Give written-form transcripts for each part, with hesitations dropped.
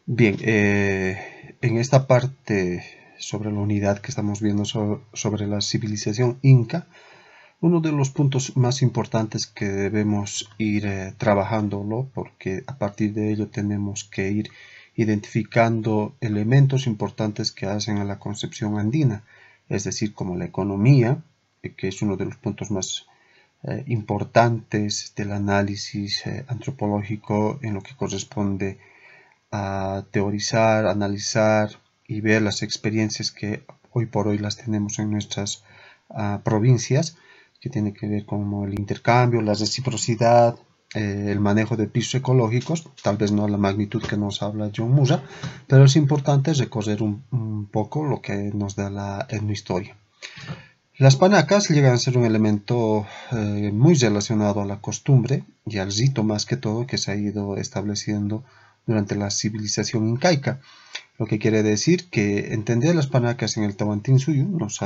Bien, en esta parte sobre la unidad que estamos viendo sobre la civilización inca, uno de los puntos más importantes que debemos ir trabajándolo, porque a partir de ello tenemos que ir identificando elementos importantes que hacen a la concepción andina, es decir, como la economía, que es uno de los puntos más importantes del análisis antropológico en lo que corresponde a teorizar, analizar y ver las experiencias que hoy por hoy las tenemos en nuestras provincias, que tiene que ver con el intercambio, la reciprocidad, el manejo de pisos ecológicos, tal vez no a la magnitud que nos habla John Musa, pero es importante recorrer un poco lo que nos da la etnohistoria. Las panacas llegan a ser un elemento muy relacionado a la costumbre y al rito más que todo que se ha ido estableciendo durante la civilización incaica, lo que quiere decir que entender las panacas en el Tahuantinsuyo nos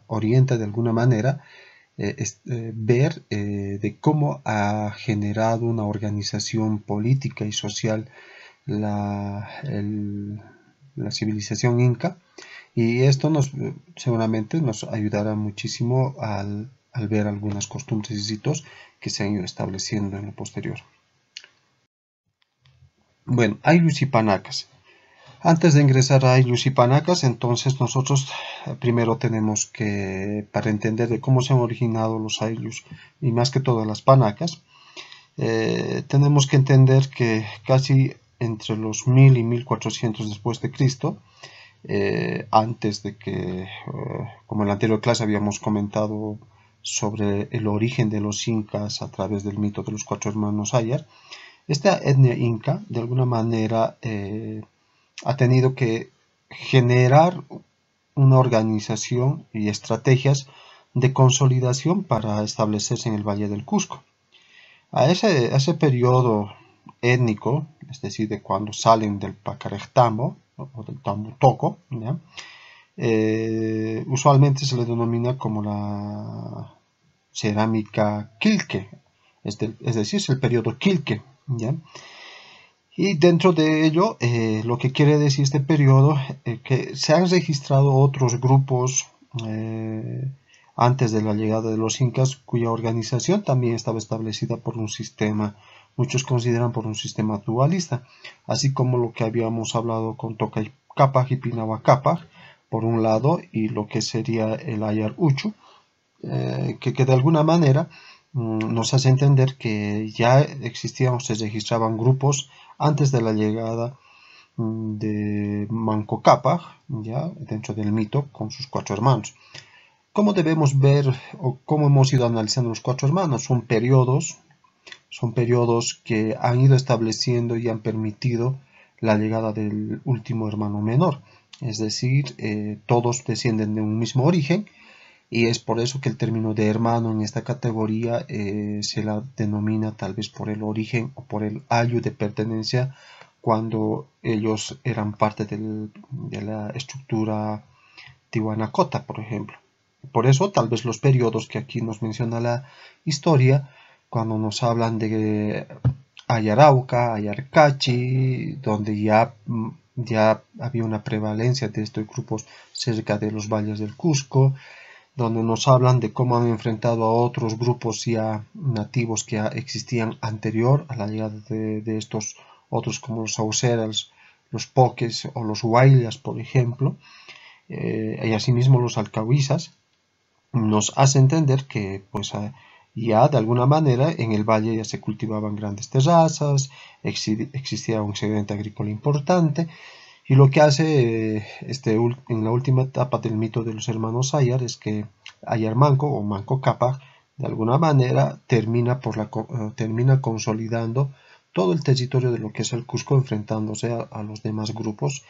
orienta de alguna manera ver de cómo ha generado una organización política y social la civilización inca, y esto seguramente nos ayudará muchísimo al ver algunas costumbres y ritos que se han ido estableciendo en lo posterior. Bueno, ayllus y panacas. Antes de ingresar a ayllus y panacas, entonces nosotros primero tenemos que, para entender de cómo se han originado los ayllus y más que todo las panacas, tenemos que entender que casi entre los 1000 y 1400 después de Cristo, antes de que, como en la anterior clase habíamos comentado sobre el origen de los incas a través del mito de los cuatro hermanos Ayar, esta etnia inca de alguna manera ha tenido que generar una organización y estrategias de consolidación para establecerse en el Valle del Cusco. A ese periodo étnico, es decir, de cuando salen del Pacarectambo o del Tambo Toco, usualmente se le denomina como la cerámica Quilque, es decir, es el periodo Quilque. ¿Ya? Y dentro de ello, lo que quiere decir este periodo, que se han registrado otros grupos antes de la llegada de los incas, cuya organización también estaba establecida por un sistema, muchos consideran por un sistema dualista, así como lo que habíamos hablado con Toca Capac y Pinawa Capac, por un lado, y lo que sería el Ayar Uchu, que de alguna manera nos hace entender que ya existían o se registraban grupos antes de la llegada de Manco Cápac, ya dentro del mito, con sus cuatro hermanos. ¿Cómo debemos ver o cómo hemos ido analizando los cuatro hermanos? Son periodos que han ido estableciendo y han permitido la llegada del último hermano menor. Es decir, todos descienden de un mismo origen, y es por eso que el término de hermano en esta categoría se la denomina tal vez por el origen o por el ayu de pertenencia cuando ellos eran parte de la estructura tihuanacota, por ejemplo. Por eso tal vez los periodos que aquí nos menciona la historia, cuando nos hablan de Ayarauca, Ayarcachi, donde ya había una prevalencia de estos grupos cerca de los valles del Cusco, donde nos hablan de cómo han enfrentado a otros grupos ya nativos que ya existían anterior a la llegada de estos otros como los sauceras, los poques o los huaylas, por ejemplo, y asimismo los alcahuizas, nos hace entender que pues ya de alguna manera en el valle ya se cultivaban grandes terrazas, existía un excedente agrícola importante, y lo que hace en la última etapa del mito de los hermanos Ayar es que Ayar Manco o Manco Cápac de alguna manera termina consolidando todo el territorio de lo que es el Cusco, enfrentándose a los demás grupos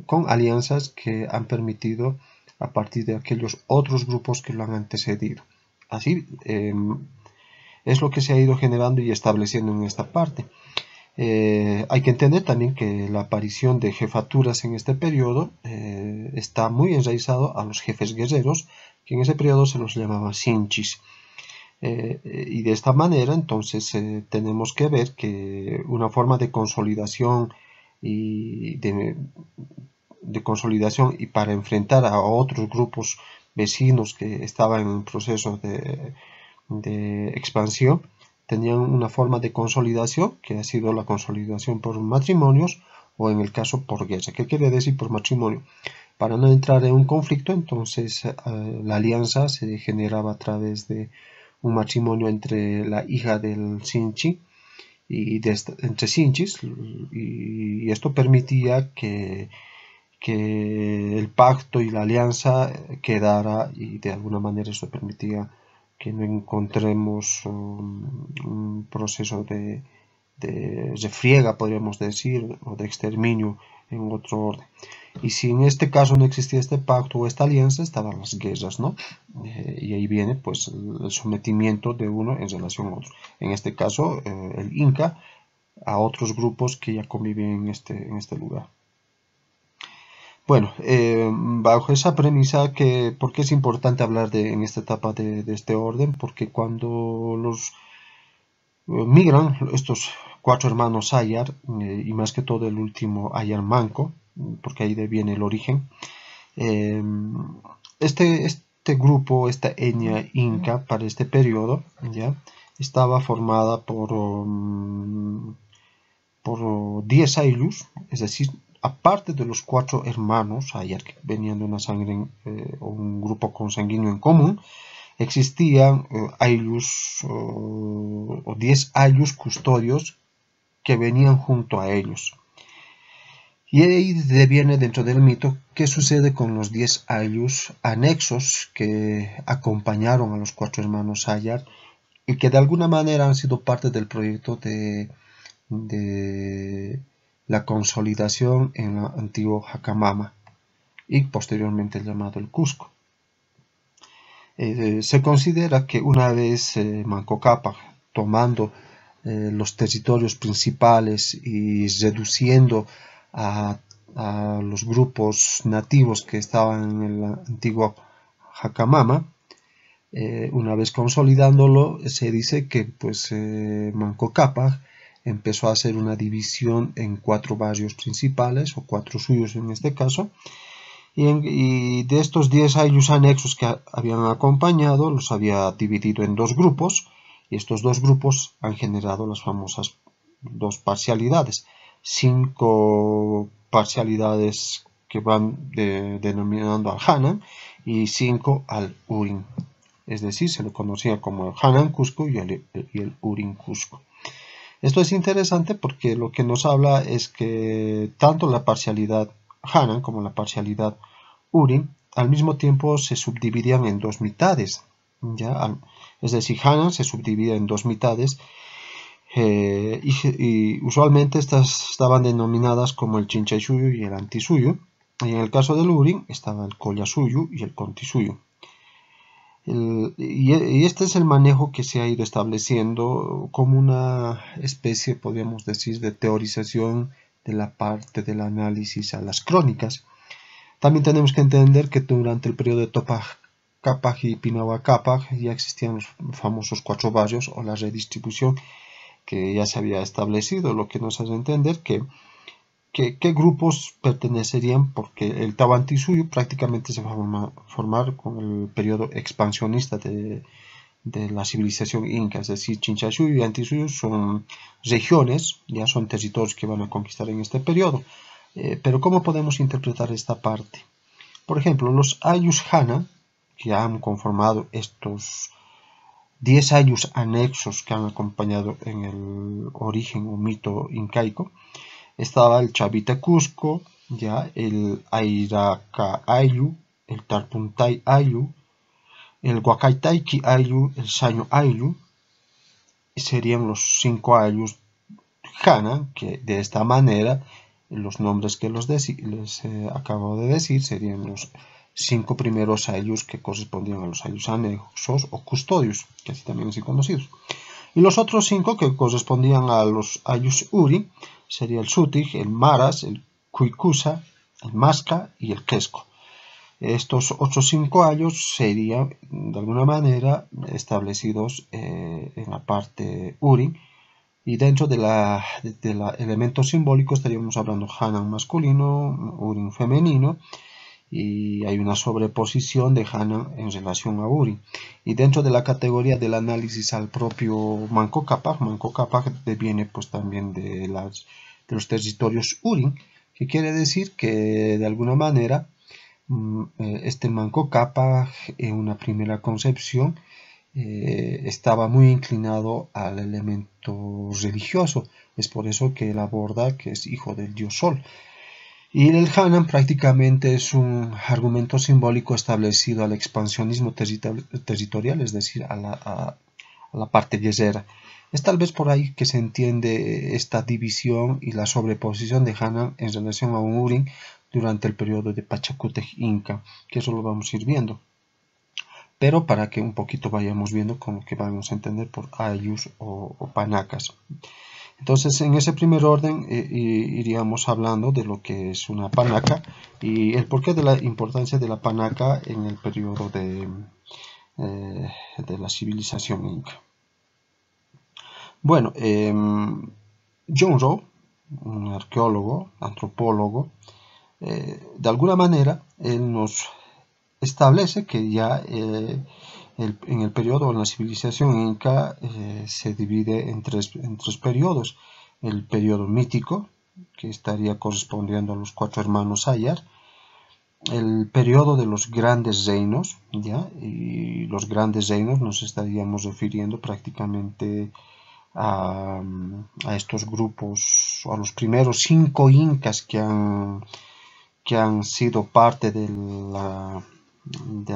con alianzas que han permitido a partir de aquellos otros grupos que lo han antecedido. Así es lo que se ha ido generando y estableciendo en esta parte. Hay que entender también que la aparición de jefaturas en este periodo está muy enraizado a los jefes guerreros, que en ese periodo se los llamaba sinchis. Y de esta manera entonces tenemos que ver que una forma de consolidación y de consolidación, y para enfrentar a otros grupos vecinos que estaban en un proceso de expansión, tenían una forma de consolidación que ha sido la consolidación por matrimonios o en el caso por guerra. ¿Qué quiere decir por matrimonio? Para no entrar en un conflicto, entonces la alianza se generaba a través de un matrimonio entre la hija del Sinchi y entre Sinchis, y esto permitía que el pacto y la alianza quedara, y de alguna manera eso permitía que no encontremos un proceso de refriega, podríamos decir, o de exterminio en otro orden. Y si en este caso no existía este pacto o esta alianza, estaban las guerras, ¿no? Y ahí viene pues el sometimiento de uno en relación a otro. En este caso, el Inca a otros grupos que ya conviven en este lugar. Bueno, bajo esa premisa, ¿por qué es importante hablar en esta etapa de este orden? Porque cuando los migran estos 4 hermanos Ayar, y más que todo el último Ayar Manco, porque ahí viene el origen, este grupo, esta etnia inca para este periodo, ¿ya? Estaba formada por 10 ayllus, es decir, aparte de los 4 hermanos Ayar que venían de una sangre o un grupo consanguíneo en común, existían ayllus o 10 ayllus custodios que venían junto a ellos. Y ahí viene dentro del mito qué sucede con los 10 ayllus anexos que acompañaron a los 4 hermanos Ayar y que de alguna manera han sido parte del proyecto de la consolidación en el antiguo Jacamama y posteriormente llamado el Cusco. Se considera que una vez Manco Cápac, tomando los territorios principales y reduciendo a los grupos nativos que estaban en el antiguo Jacamama, una vez consolidándolo, se dice que pues Manco Cápac empezó a hacer una división en 4 barrios principales, o 4 suyos en este caso, y de estos 10 ayllus anexos que habían acompañado, los había dividido en 2 grupos, y estos 2 grupos han generado las famosas 2 parcialidades, 5 parcialidades que van denominando al Hanan y 5 al Urin. Es decir, se lo conocía como el Hanan Cusco y el Urin Cusco. Esto es interesante porque lo que nos habla es que tanto la parcialidad Hanan como la parcialidad Urin al mismo tiempo se subdividían en 2 mitades. ¿Ya? Es decir, Hanan se subdivide en 2 mitades y usualmente estas estaban denominadas como el Chinchaysuyo y el Antisuyo. Y en el caso del Urin estaba el Collasuyo y el Contisuyo. Y este es el manejo que se ha ido estableciendo como una especie, podríamos decir, de teorización de la parte del análisis a las crónicas. También tenemos que entender que durante el periodo de Topac Cápac y Pinawa Cápac ya existían los famosos 4 barrios o la redistribución que ya se había establecido, lo que nos hace entender qué grupos pertenecerían, porque el Tahuantinsuyo prácticamente se va a formar con el periodo expansionista de la civilización inca, es decir, Chinchaysuyo y Antisuyo son regiones, ya son territorios que van a conquistar en este periodo. Pero ¿cómo podemos interpretar esta parte? Por ejemplo, los ayllus Hana, que han conformado estos 10 ayllus anexos que han acompañado en el origen o mito incaico, estaba el Chavita Cusco, ya el Airaca Ayllu, el Tarpuntay Ayllu, el Huacaitaiki Ayllu, el Saño Ayllu, serían los 5 ayllus Hana, que de esta manera los nombres que les acabo de decir serían los 5 primeros ayllus que correspondían a los ayllus anexos o custodios, que así también son conocidos. Y los otros 5 que correspondían a los ayllus Uri sería el Sutig, el Maras, el Cuicusa, el Masca y el Quesco. Estos otros 5 ayllus serían de alguna manera establecidos en la parte Uri, Y dentro de la elemento simbólico estaríamos hablando Hanan masculino, Urim femenino, y hay una sobreposición de Hanan en relación a Urim. Y dentro de la categoría del análisis al propio Manco Cápac deviene pues también de los territorios Urim, que quiere decir que de alguna manera este Manco Cápac en una primera concepción estaba muy inclinado al elemento religioso. Es por eso que él aborda que es hijo del dios Sol. Y el Hanan prácticamente es un argumento simbólico establecido al expansionismo territorial, es decir, a la parte guerrera. Es tal vez por ahí que se entiende esta división y la sobreposición de Hanan en relación a un Urim durante el periodo de Pachacútec Inca, que eso lo vamos a ir viendo. Pero para que un poquito vayamos viendo con lo que vamos a entender por ayllus o panacas. Entonces, en ese primer orden iríamos hablando de lo que es una panaca y el porqué de la importancia de la panaca en el periodo de la civilización inca. Bueno, John Rowe, un arqueólogo, antropólogo, de alguna manera él nos establece que ya en el periodo de la civilización inca se divide en tres periodos. El periodo mítico, que estaría correspondiendo a los 4 hermanos Ayar. El periodo de los grandes reinos, ¿ya? Y los grandes reinos nos estaríamos refiriendo prácticamente a estos grupos, a los primeros 5 incas que han sido parte de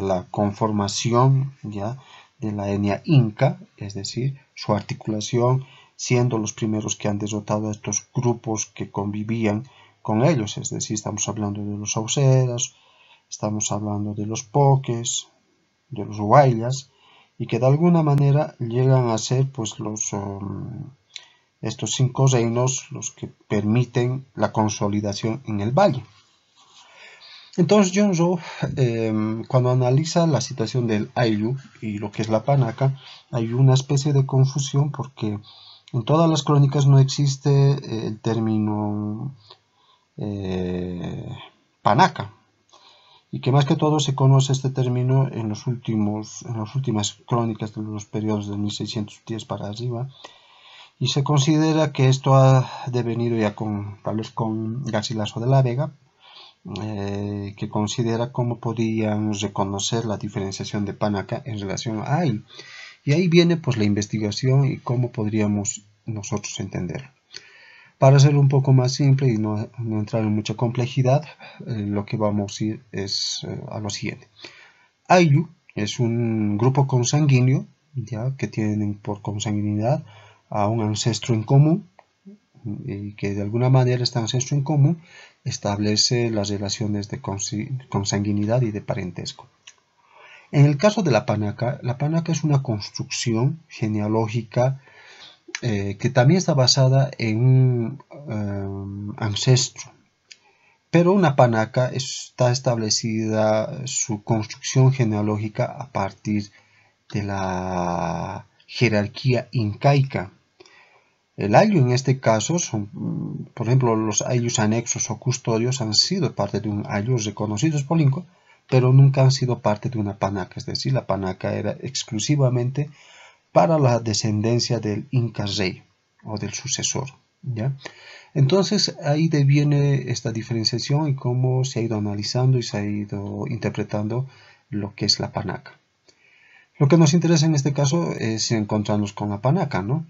la conformación, ¿ya?, de la etnia inca, es decir, su articulación, siendo los primeros que han derrotado a estos grupos que convivían con ellos, es decir, estamos hablando de los sauceras, estamos hablando de los poques, de los huaylas, y que de alguna manera llegan a ser pues estos 5 reinos los que permiten la consolidación en el valle. Entonces John Rowe, cuando analiza la situación del ayllu y lo que es la panaca, hay una especie de confusión porque en todas las crónicas no existe el término panaca, y que más que todo se conoce este término en las últimas crónicas de los periodos de 1610 para arriba, y se considera que esto ha devenido ya tal vez con Garcilaso de la Vega, que considera cómo podían reconocer la diferenciación de panaca en relación a ayllu. Y ahí viene pues la investigación y cómo podríamos nosotros entenderlo. Para hacerlo un poco más simple y no entrar en mucha complejidad, lo que vamos a ir es a lo siguiente. Ayllu es un grupo consanguíneo, ¿ya?, que tienen por consanguinidad a un ancestro en común, y que de alguna manera este ancestro en común establece las relaciones de consanguinidad y de parentesco. En el caso de la panaca es una construcción genealógica que también está basada en un ancestro, pero una panaca está establecida su construcción genealógica a partir de la jerarquía incaica. El ayllu en este caso por ejemplo, los ayllus anexos o custodios han sido parte de un ayllu reconocidos por Inca, pero nunca han sido parte de una panaca, es decir, la panaca era exclusivamente para la descendencia del Inca rey o del sucesor, ¿ya? Entonces ahí deviene esta diferenciación y cómo se ha ido analizando y se ha ido interpretando lo que es la panaca. Lo que nos interesa en este caso es encontrarnos con la panaca, ¿no?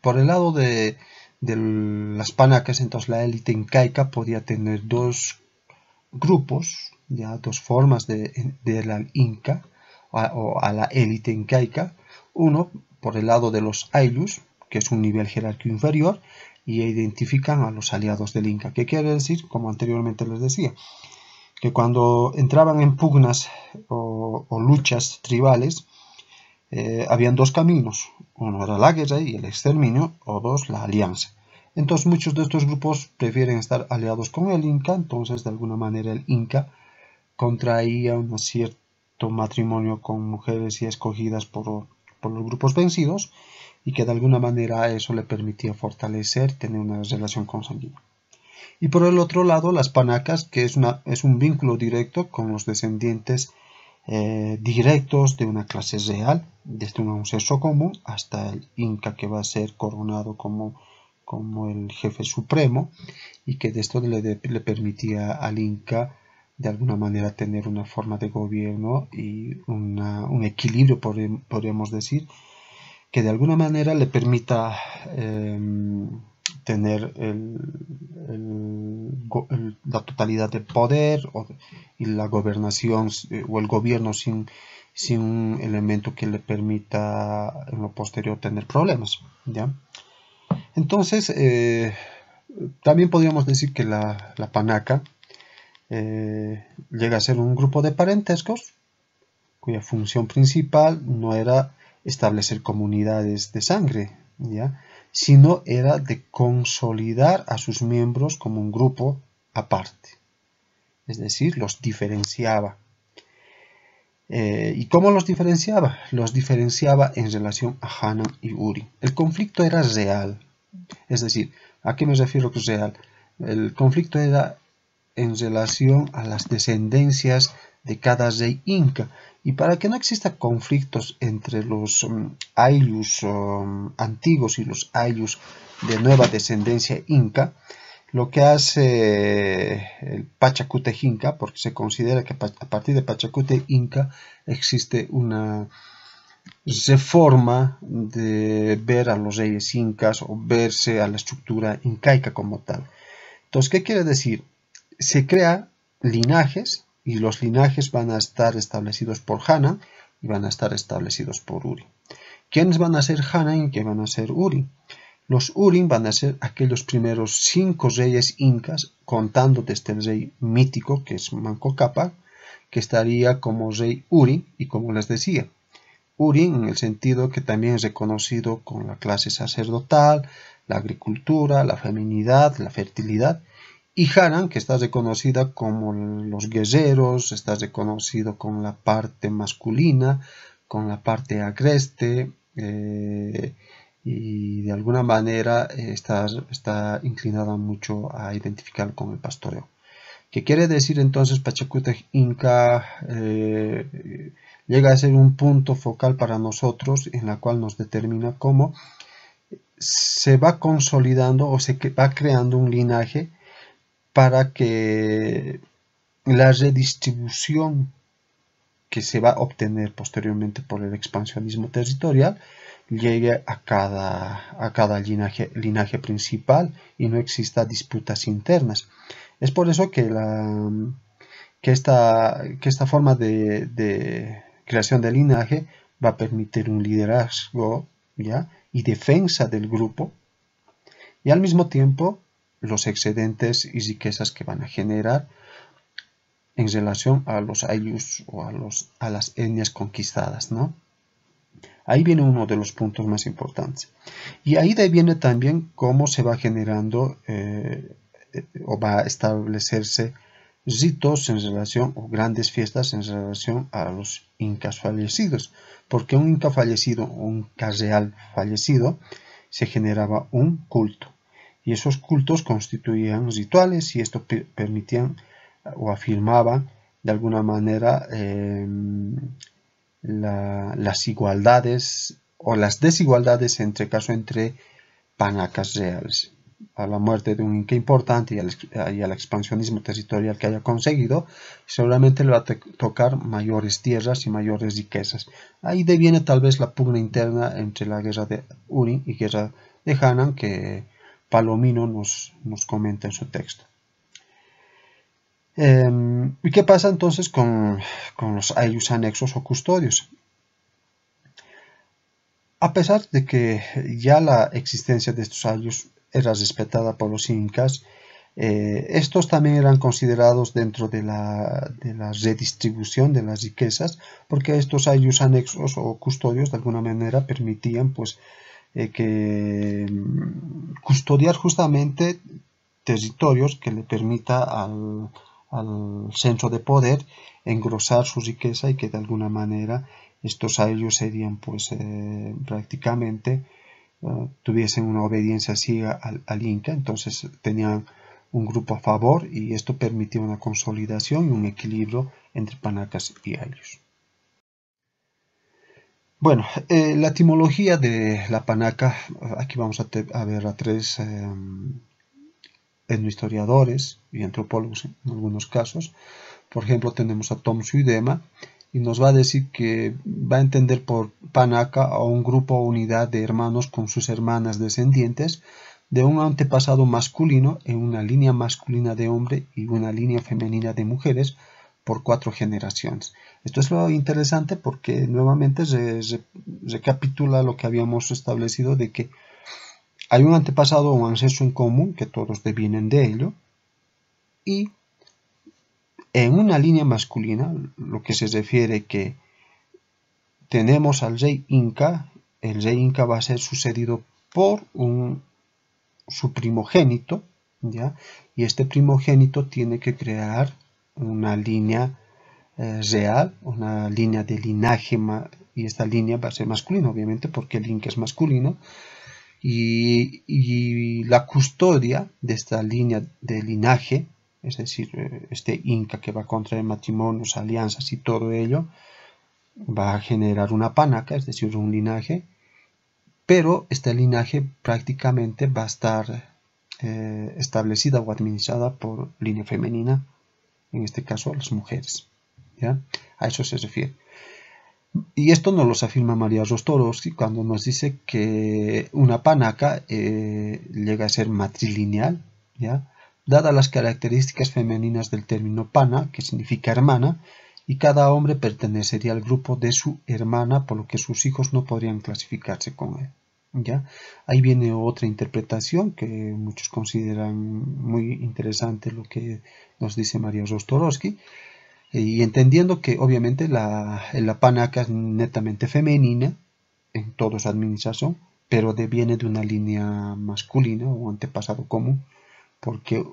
Por el lado de las panacas, entonces la élite incaica podía tener 2 grupos, ya 2 formas de la inca o a la élite incaica. Uno por el lado de los ayllus, que es un nivel jerárquico inferior, y identifican a los aliados del Inca. ¿Qué quiere decir? Como anteriormente les decía, que cuando entraban en pugnas o luchas tribales, habían 2 caminos. Uno era la guerra y el exterminio, o 2, la alianza. Entonces muchos de estos grupos prefieren estar aliados con el Inca, entonces de alguna manera el Inca contraía un cierto matrimonio con mujeres ya escogidas por los grupos vencidos, y que de alguna manera eso le permitía fortalecer, tener una relación consanguínea. Y por el otro lado, las panacas, que es un vínculo directo con los descendientes directos de una clase real, desde un ancestro común hasta el Inca, que va a ser coronado como el jefe supremo, y que de esto le permitía al Inca de alguna manera tener una forma de gobierno y un equilibrio, podríamos decir, que de alguna manera le permita tener la totalidad del poder y la gobernación o el gobierno sin un elemento que le permita en lo posterior tener problemas, ¿ya? Entonces, también podríamos decir que la panaca llega a ser un grupo de parentescos cuya función principal no era establecer comunidades de sangre, ¿ya?, sino era de consolidar a sus miembros como un grupo aparte, es decir, los diferenciaba. ¿Y cómo los diferenciaba? Los diferenciaba en relación a Hanan y Uri. El conflicto era real, es decir, ¿a qué me refiero que es real? El conflicto era en relación a las descendencias de cada rey inca, y para que no exista conflictos entre los ayllus antiguos y los ayllus de nueva descendencia inca, lo que hace el Pachacute Inca, porque se considera que a partir de Pachacute Inca existe una reforma de ver a los reyes incas o verse a la estructura incaica como tal. Entonces, ¿qué quiere decir? Se crean linajes y los linajes van a estar establecidos por Hanan y van a estar establecidos por Uri. ¿Quiénes van a ser Hanan y qué van a ser Uri? Los Urim van a ser aquellos primeros 5 reyes incas, contando desde el rey mítico, que es Manco Cápac, que estaría como rey Uri, y como les decía, Uri en el sentido que también es reconocido con la clase sacerdotal, la agricultura, la feminidad, la fertilidad, y Hanan, que está reconocida como los guerreros, está reconocido con la parte masculina, con la parte agreste, y de alguna manera está inclinada mucho a identificar con el pastoreo. ¿Qué quiere decir entonces? Pachacute Inca llega a ser un punto focal para nosotros, en la cual nos determina cómo se va consolidando o se va creando un linaje para que la redistribución que se va a obtener posteriormente por el expansionismo territorial llegue a cada linaje principal y no exista disputas internas. Es por eso que esta forma de creación de linaje va a permitir un liderazgo, ¿ya?, y defensa del grupo, y al mismo tiempo los excedentes y riquezas que van a generar en relación a los ayllus o a las etnias conquistadas, ¿no? Ahí viene uno de los puntos más importantes. Y ahí viene también cómo se va generando o va a establecerse ritos en relación, o grandes fiestas en relación a los incas fallecidos. Porque un inca fallecido, un inca real fallecido, se generaba un culto. Y esos cultos constituían rituales y esto permitían o afirmaban de alguna manera las igualdades o las desigualdades entre panacas reales. A la muerte de un inca importante y al expansionismo territorial que haya conseguido, seguramente le va a tocar mayores tierras y mayores riquezas. Ahí deviene tal vez la pugna interna entre la guerra de Uri y guerra de Hanan, que Palomino nos comenta en su texto. ¿Y qué pasa entonces con los ayllus anexos o custodios? A pesar de que ya la existencia de estos ayllus era respetada por los incas, estos también eran considerados dentro de la redistribución de las riquezas, porque estos ayllus anexos o custodios de alguna manera permitían pues custodiar justamente territorios que le permita al centro de poder engrosar su riqueza, y que de alguna manera estos ayllus serían pues prácticamente tuviesen una obediencia ciega al Inca, entonces tenían un grupo a favor y esto permitía una consolidación y un equilibrio entre panacas y ayllus. Bueno, la etimología de la panaca, aquí vamos a ver a tres etnohistoriadores y antropólogos en algunos casos. Por ejemplo, tenemos a Tom Suidema y nos va a decir que va a entender por panaca a un grupo o unidad de hermanos con sus hermanas descendientes de un antepasado masculino en una línea masculina de hombre y una línea femenina de mujeres por 4 generaciones. Esto es lo interesante porque nuevamente recapitula lo que habíamos establecido de que hay un antepasado o un ancestro en común que todos devienen de ello y en una línea masculina, lo que se refiere que tenemos al rey Inca, el rey Inca va a ser sucedido por su primogénito, ¿ya? Y este primogénito tiene que crear una línea real, una línea de linaje, y esta línea va a ser masculina, obviamente, porque el Inca es masculino, y la custodia de esta línea de linaje, es decir, este Inca que va a contraer matrimonios, alianzas y todo ello, va a generar una panaca, es decir, un linaje, pero este linaje prácticamente va a estar establecida o administrada por línea femenina, en este caso las mujeres, ¿ya? A eso se refiere. Y esto nos lo afirma María Rostorowski cuando nos dice que una panaca llega a ser matrilineal, ¿ya? Dadas las características femeninas del término pana, que significa hermana, y cada hombre pertenecería al grupo de su hermana, por lo que sus hijos no podrían clasificarse con él, ¿ya? Ahí viene otra interpretación que muchos consideran muy interesante lo que nos dice María Rostorowski, y entendiendo que obviamente la panaca es netamente femenina en toda su administración, pero viene de una línea masculina o antepasado común, porque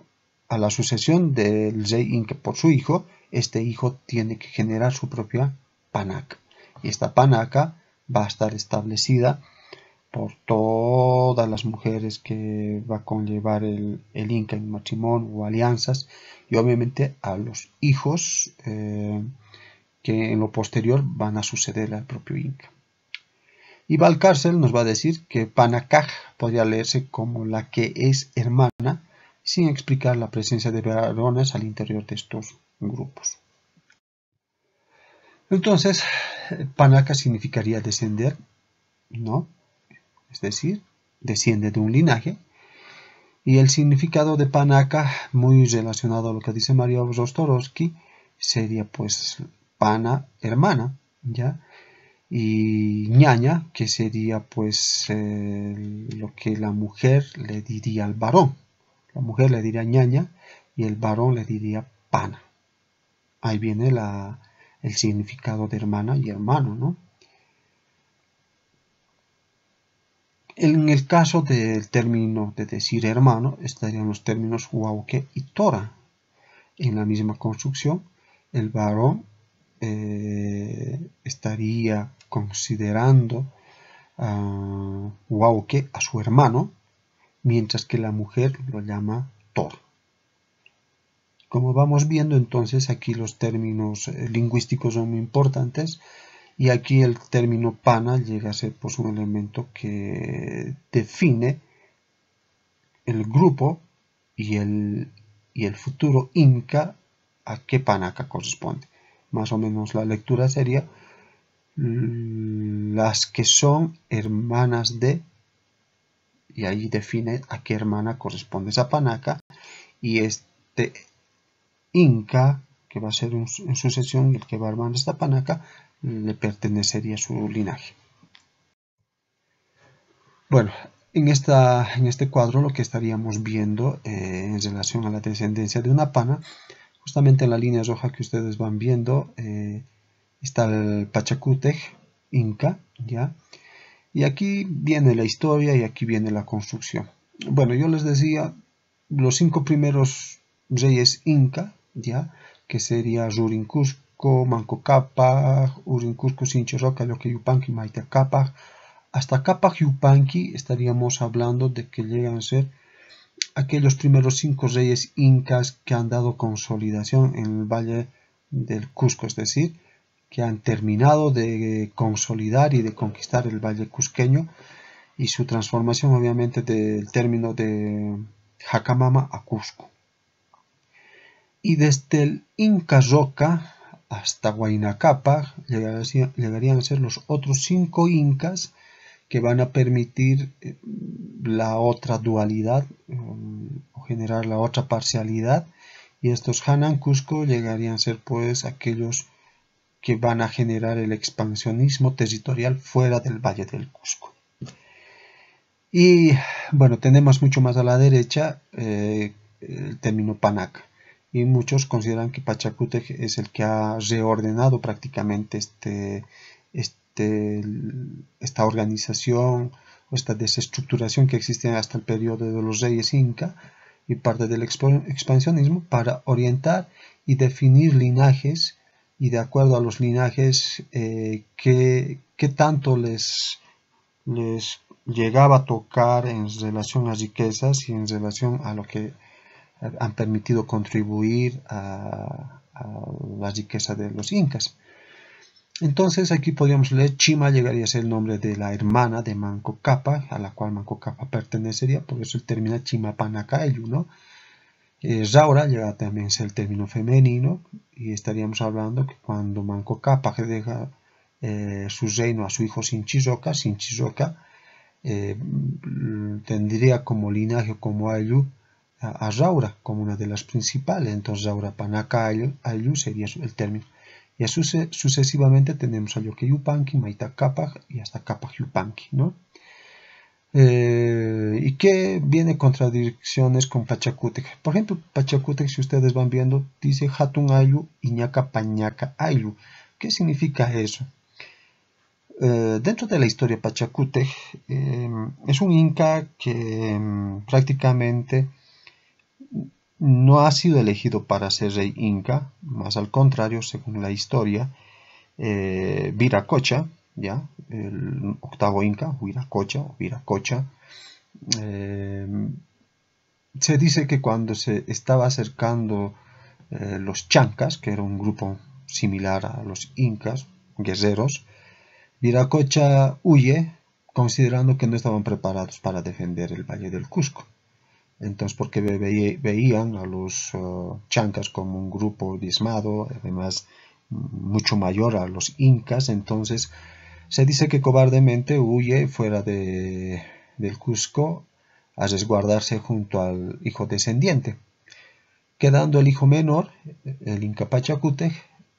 a la sucesión del rey Inca por su hijo, este hijo tiene que generar su propia panaca. Y esta panaca va a estar establecida por todas las mujeres que va a conllevar el Inca en matrimonio o alianzas, y obviamente a los hijos que en lo posterior van a suceder al propio Inca. Y Valcárcel nos va a decir que Panacaj podría leerse como la que es hermana, sin explicar la presencia de varones al interior de estos grupos. Entonces, Panaca significaría descender, ¿no? Es decir, desciende de un linaje. Y el significado de panaca, muy relacionado a lo que dice María Rostorowski, sería pues pana, hermana, ¿ya? Y ñaña, que sería pues lo que la mujer le diría al varón. La mujer le diría ñaña y el varón le diría pana. Ahí viene el significado de hermana y hermano, ¿no? En el caso del término de decir hermano, estarían los términos huauque y tora. En la misma construcción, el varón estaría considerando a huauque a su hermano, mientras que la mujer lo llama tora. Como vamos viendo, entonces aquí los términos lingüísticos son muy importantes. Y aquí el término pana llega a ser pues, un elemento que define el grupo y el futuro Inca a qué panaca corresponde. Más o menos la lectura sería las que son hermanas de, y ahí define a qué hermana corresponde esa panaca, y este Inca, que va a ser en sucesión el que va a armar esta panaca, le pertenecería a su linaje. Bueno, en este cuadro lo que estaríamos viendo en relación a la descendencia de una pana, justamente en la línea roja que ustedes van viendo, está el Pachacútec Inca, ¿ya? Y aquí viene la historia y aquí viene la construcción. Bueno, yo les decía, los 5 primeros reyes Inca, ¿ya? Que sería Rurin-Cusco, Manco Cápac, Urin-Cusco, Sinchi Roca, Loque Yupanqui, Maite Cápac, hasta Capac Yupanqui estaríamos hablando de que llegan a ser aquellos primeros 5 reyes incas que han dado consolidación en el Valle del Cusco, es decir, que han terminado de consolidar y de conquistar el Valle Cusqueño y su transformación obviamente del término de Jacamama a Cusco. Y desde el Inca Roca hasta Huayna Capac llegarían a ser los otros 5 incas que van a permitir la otra dualidad o generar la otra parcialidad, y estos Hanan Cusco llegarían a ser pues aquellos que van a generar el expansionismo territorial fuera del Valle del Cusco. Y bueno, tenemos mucho más a la derecha el término Panaca, y muchos consideran que Pachacútec es el que ha reordenado prácticamente esta organización o esta desestructuración que existía hasta el periodo de los reyes inca y parte del expansionismo para orientar y definir linajes, y de acuerdo a los linajes qué tanto les llegaba a tocar en relación a riquezas y en relación a lo que han permitido contribuir a la riqueza de los incas. Entonces aquí podríamos leer Chima llegaría a ser el nombre de la hermana de Manco Cápac, a la cual Manco Cápac pertenecería, por eso él termina Chimapanacaellu, ¿no? Raura llega también a ser el término femenino, y estaríamos hablando que cuando Manco Cápac deja su reino a su hijo Sinchiroca tendría como linaje, como Ayllu, a Raura como una de las principales. Entonces Raura Panacaellu sería el término. Y así sucesivamente tenemos a Yoque Yupanqui, Maita Cápac y hasta Cápac Yupanqui, ¿no? ¿Y qué viene contradicciones con Pachacútec? Por ejemplo, Pachacútec, si ustedes van viendo, dice Hatun Ayllu Iñaca Pañaca Ayllu. ¿Qué significa eso? Dentro de la historia Pachacútec es un inca que prácticamente no ha sido elegido para ser rey inca, más al contrario, según la historia, Viracocha, ¿ya? El octavo inca, Viracocha, se dice que cuando se estaba acercando los chancas, que era un grupo similar a los incas, guerreros, Viracocha huye considerando que no estaban preparados para defender el Valle del Cusco. Entonces, porque veían a los chancas como un grupo diezmado, además mucho mayor a los incas, entonces se dice que cobardemente huye fuera del Cusco a resguardarse junto al hijo descendiente, quedando el hijo menor, el Inca Pachacútec,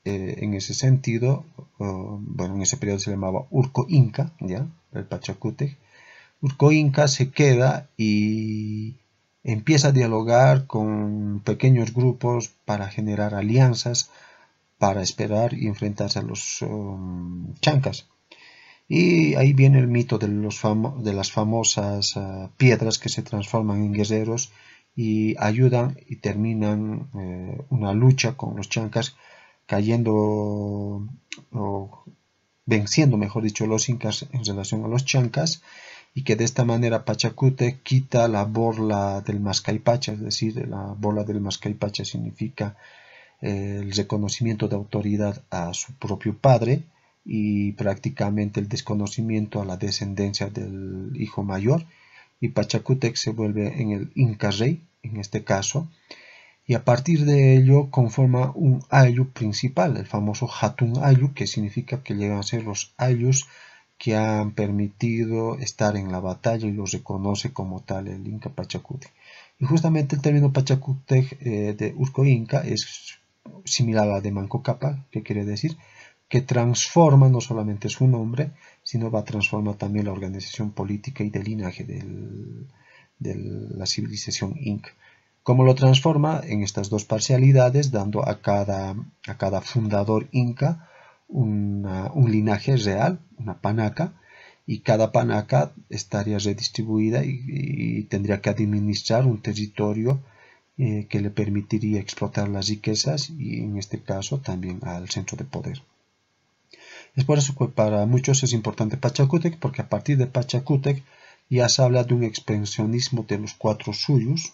en ese sentido, bueno, en ese periodo se llamaba Urco Inca, ¿ya? El Pachacútec. Urco Inca se queda y empieza a dialogar con pequeños grupos para generar alianzas, para esperar y enfrentarse a los chancas. Y ahí viene el mito de las famosas piedras que se transforman en guerreros y ayudan y terminan una lucha con los chancas, cayendo o venciendo, mejor dicho, los incas en relación a los chancas, y que de esta manera Pachacútec quita la borla del Mascaypacha, es decir, la borla del Mascaypacha significa el reconocimiento de autoridad a su propio padre y prácticamente el desconocimiento a la descendencia del hijo mayor, y Pachacútec se vuelve en el Inca Rey, en este caso, y a partir de ello conforma un ayllu principal, el famoso Hatun Ayllu, que significa que llegan a ser los ayllus que han permitido estar en la batalla y los reconoce como tal el Inca Pachacútec. Y justamente el término Pachacútec de Urco Inca es similar a la de Manco Cápac, que quiere decir que transforma no solamente su nombre, sino va a transformar también la organización política y de linaje de la civilización inca. ¿Cómo lo transforma? En estas dos parcialidades, dando a cada fundador inca un linaje real, una panaca, y cada panaca estaría redistribuida y tendría que administrar un territorio que le permitiría explotar las riquezas y en este caso también al centro de poder. Es por eso que para muchos es importante Pachacútec, porque a partir de Pachacútec ya se habla de un expansionismo de los cuatro suyos,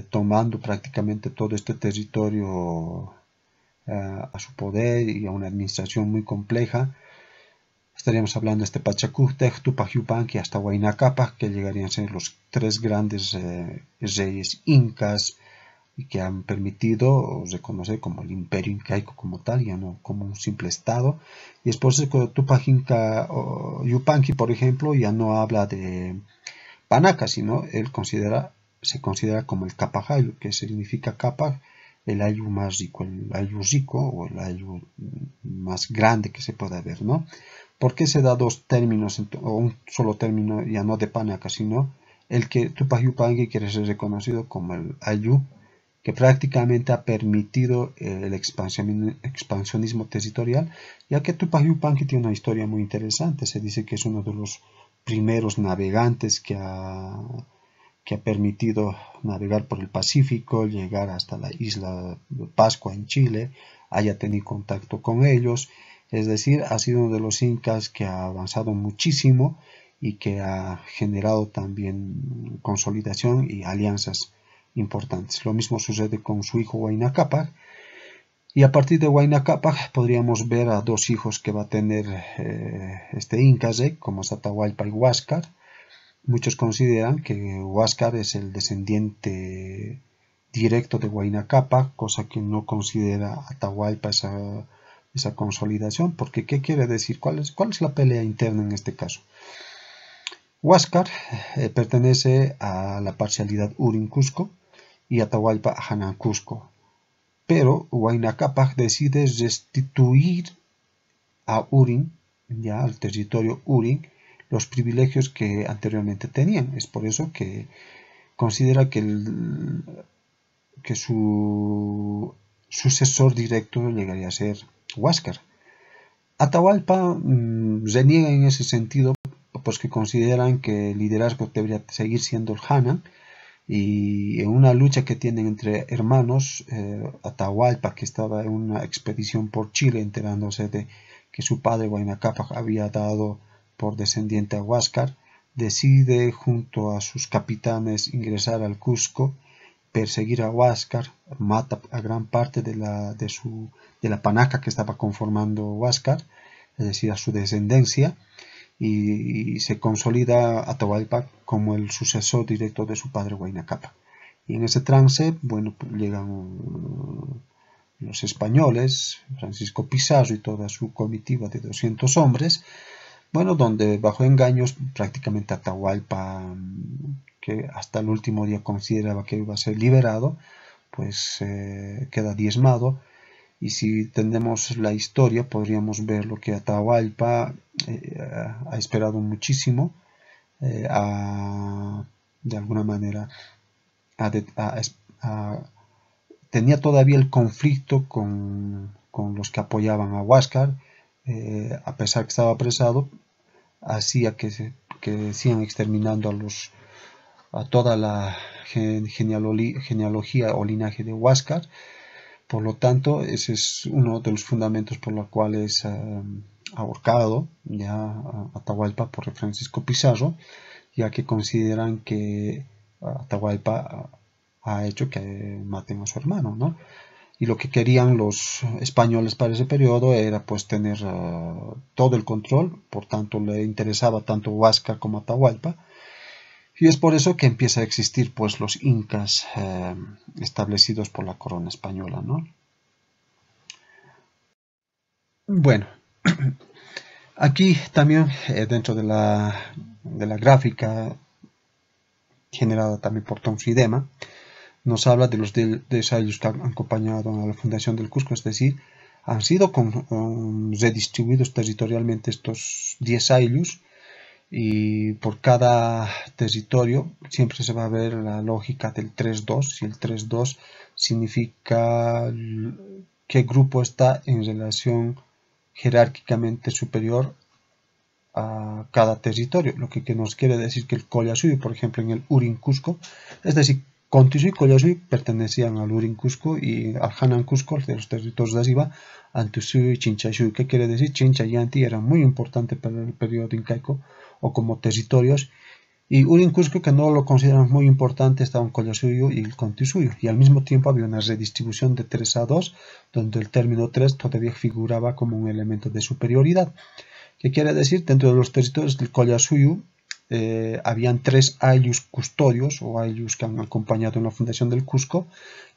tomando prácticamente todo este territorio a su poder y a una administración muy compleja. Estaríamos hablando de este Pachacútec, Tupac Yupanqui hasta Huayna Cápac, que llegarían a ser los tres grandes reyes incas y que han permitido reconocer como el imperio incaico como tal, ya no como un simple estado. Y es por eso que Tupac Yupanqui, por ejemplo, ya no habla de Panaca, sino él se considera como el Capajayo, que significa Capac, el ayu más rico, el ayu rico o el ayu más grande que se pueda ver, ¿no? ¿Por qué se da dos términos o un solo término, ya no de Panaca, sino el que Tupac Yupanqui quiere ser reconocido como el ayu, que prácticamente ha permitido el expansionismo territorial, ya que Tupac Yupanqui tiene una historia muy interesante. Se dice que es uno de los primeros navegantes que ha permitido navegar por el Pacífico, llegar hasta la isla de Pascua en Chile, haya tenido contacto con ellos. Es decir, ha sido uno de los incas que ha avanzado muchísimo y que ha generado también consolidación y alianzas importantes. Lo mismo sucede con su hijo Huayna Cápac, y a partir de Huayna Cápac podríamos ver a dos hijos que va a tener este Inca, como es Atahualpa y Huáscar. Muchos consideran que Huáscar es el descendiente directo de Huayna Cápac, cosa que no considera Atahualpa esa consolidación, porque ¿qué quiere decir? ¿Cuál es la pelea interna en este caso? Huáscar pertenece a la parcialidad Urin-Cusco y Atahualpa a Hanan-Cusco, pero Huayna Cápac decide restituir a Urin, ya al territorio Urin, los privilegios que anteriormente tenían. Es por eso que considera que su sucesor directo llegaría a ser Huáscar. Atahualpa reniega en ese sentido, pues que consideran que el liderazgo debería seguir siendo el Hanan, y en una lucha que tienen entre hermanos, Atahualpa, que estaba en una expedición por Chile enterándose de que su padre Huayna Cápac había dado por descendiente a Huáscar, decide junto a sus capitanes ingresar al Cusco, perseguir a Huáscar, mata a gran parte de la panaca que estaba conformando Huáscar, es decir, a su descendencia, y se consolida Atahualpa como el sucesor directo de su padre Huayna Cápac. Y en ese trance, bueno, llegan los españoles, Francisco Pizarro y toda su comitiva de 200 hombres, bueno, donde bajo engaños prácticamente Atahualpa, que hasta el último día consideraba que iba a ser liberado, pues queda diezmado. Y si tenemos la historia, podríamos ver lo que Atahualpa ha esperado muchísimo, de alguna manera tenía todavía el conflicto con los que apoyaban a Huáscar, a pesar que estaba apresado, hacía que sigan exterminando a toda la genealogía o linaje de Huáscar. Por lo tanto, ese es uno de los fundamentos por los cuales ahorcado ya a Atahualpa por Francisco Pizarro, ya que consideran que Atahualpa ha hecho que maten a su hermano, ¿no? Y lo que querían los españoles para ese periodo era pues tener todo el control, por tanto le interesaba tanto Huáscar como Atahualpa. Y es por eso que empieza a existir pues los incas establecidos por la corona española, ¿no? Bueno, aquí también dentro de la gráfica generada también por Tom Friedema, nos habla de los ensayos que han acompañado a la fundación del Cusco, es decir, han sido redistribuidos territorialmente estos 10 ayllus, y por cada territorio siempre se va a ver la lógica del 3-2, y el 3-2 significa qué grupo está en relación jerárquicamente superior a cada territorio, lo que nos quiere decir que el Collasuyo, por ejemplo, en el Urin Cusco, es decir, Contisui y Collasuyu pertenecían al Urin Cusco y al Hanan Cusco, de los territorios de Asiba, Antusuyu y Chinchayuyu. ¿Qué quiere decir? Chincha y Anti eran muy importantes para el periodo incaico o como territorios, y Urin Cusco, que no lo consideramos muy importante, estaban Collasuyu y el Contisuyu, y al mismo tiempo había una redistribución de 3-2, donde el término 3 todavía figuraba como un elemento de superioridad. ¿Qué quiere decir? Dentro de los territorios del Collasuyu habían 3 ayllus custodios o ayllus que han acompañado en la fundación del Cusco,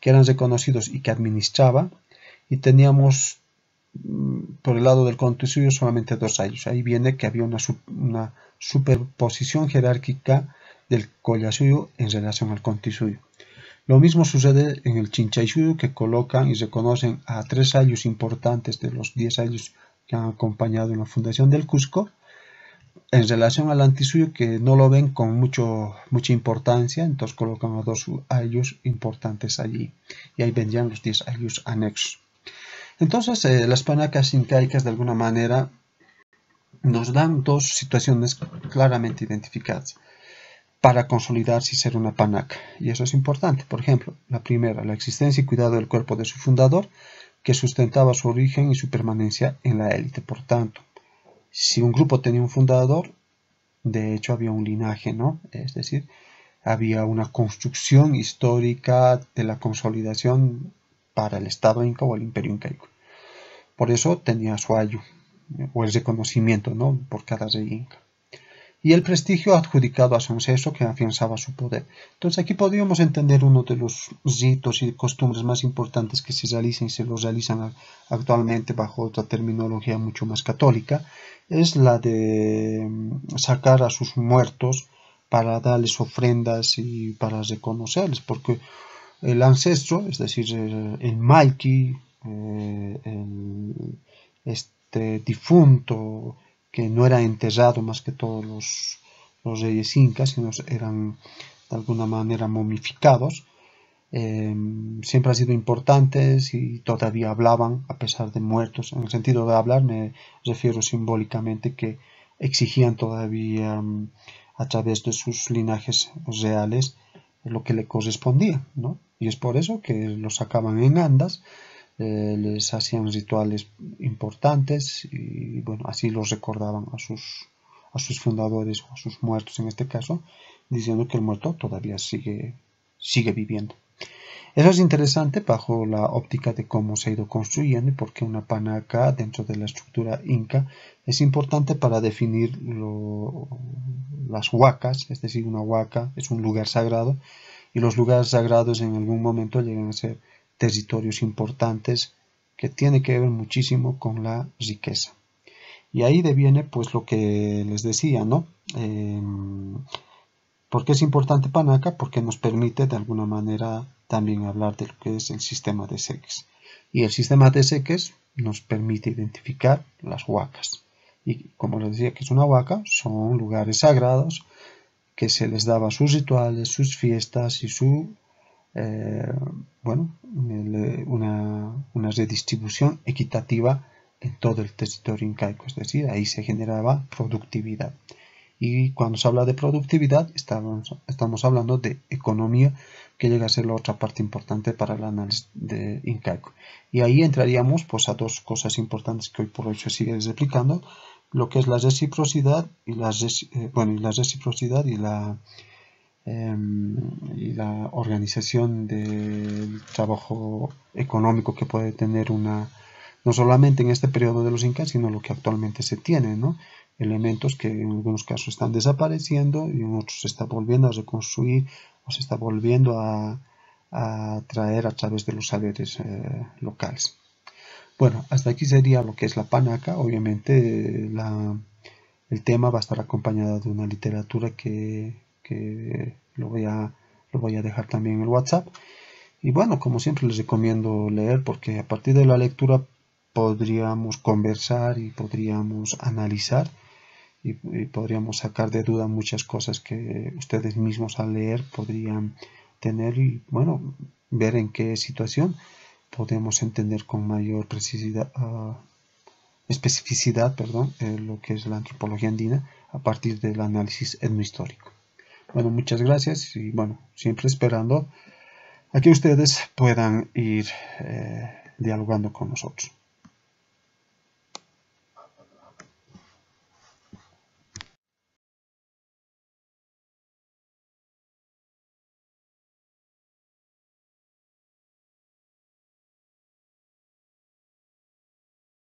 que eran reconocidos y que administraba, y teníamos por el lado del Contisuyu solamente 2 ayllus. Ahí viene que había una superposición jerárquica del Collasuyu en relación al Contisuyu. Lo mismo sucede en el Chinchaysuyu, que colocan y reconocen a 3 ayllus importantes de los 10 ayllus que han acompañado en la fundación del Cusco, en relación al Antisuyu, que no lo ven con mucha importancia, entonces colocan a 2 ayllus importantes allí, y ahí vendrían los 10 ayllus anexos. Entonces las panacas incaicas de alguna manera nos dan 2 situaciones claramente identificadas para consolidarse y ser una panaca, y eso es importante. Por ejemplo, la primera, la existencia y cuidado del cuerpo de su fundador, que sustentaba su origen y su permanencia en la élite. Por tanto, si un grupo tenía un fundador, de hecho había un linaje, ¿no? Es decir, había una construcción histórica de la consolidación para el Estado Inca o el Imperio Incaico. Por eso tenía su ayu, o el reconocimiento, ¿no?, por cada rey inca. Y el prestigio adjudicado a su ancestro, que afianzaba su poder. Entonces aquí podríamos entender uno de los ritos y costumbres más importantes que se realizan y se los realizan actualmente bajo otra terminología mucho más católica, es la de sacar a sus muertos para darles ofrendas y para reconocerles, porque el ancestro, es decir, el Malki, este difunto, que no era enterrado más que todos los reyes incas, sino eran de alguna manera momificados, siempre han sido importantes y todavía hablaban a pesar de muertos. En el sentido de hablar me refiero simbólicamente que exigían todavía a través de sus linajes reales lo que le correspondía, ¿no? Y es por eso que los sacaban en andas, les hacían rituales importantes y bueno, así los recordaban a sus fundadores o a sus muertos en este caso, diciendo que el muerto todavía sigue viviendo. Eso es interesante bajo la óptica de cómo se ha ido construyendo y por qué una panaca dentro de la estructura inca es importante para definir las huacas, es decir, una huaca es un lugar sagrado y los lugares sagrados en algún momento llegan a ser territorios importantes que tiene que ver muchísimo con la riqueza. Y ahí deviene pues lo que les decía, ¿no? ¿Por qué es importante panaca? Porque nos permite de alguna manera también hablar de lo que es el sistema de seques. Y el sistema de seques nos permite identificar las huacas. Y como les decía que es una huaca, son lugares sagrados que se les daba sus rituales, sus fiestas y una redistribución equitativa en todo el territorio incaico, es decir, ahí se generaba productividad. Y cuando se habla de productividad, estamos hablando de economía, que llega a ser la otra parte importante para el análisis de incaico. Y ahí entraríamos pues a 2 cosas importantes que hoy por hoy se sigue replicando, lo que es la reciprocidad y la organización del trabajo económico que puede tener no solamente en este periodo de los incas, sino lo que actualmente se tiene, ¿no? Elementos que en algunos casos están desapareciendo y en otros se está volviendo a reconstruir o se está volviendo a traer a través de los saberes locales. Bueno, hasta aquí sería lo que es la panaca. Obviamente el tema va a estar acompañado de una literatura que lo voy a dejar también en el WhatsApp. Y bueno, como siempre les recomiendo leer, porque a partir de la lectura podríamos conversar y podríamos analizar y podríamos sacar de duda muchas cosas que ustedes mismos al leer podrían tener y bueno, ver en qué situación podemos entender con mayor especificidad lo que es la antropología andina a partir del análisis etnohistórico. Bueno, muchas gracias y bueno, siempre esperando a que ustedes puedan ir dialogando con nosotros.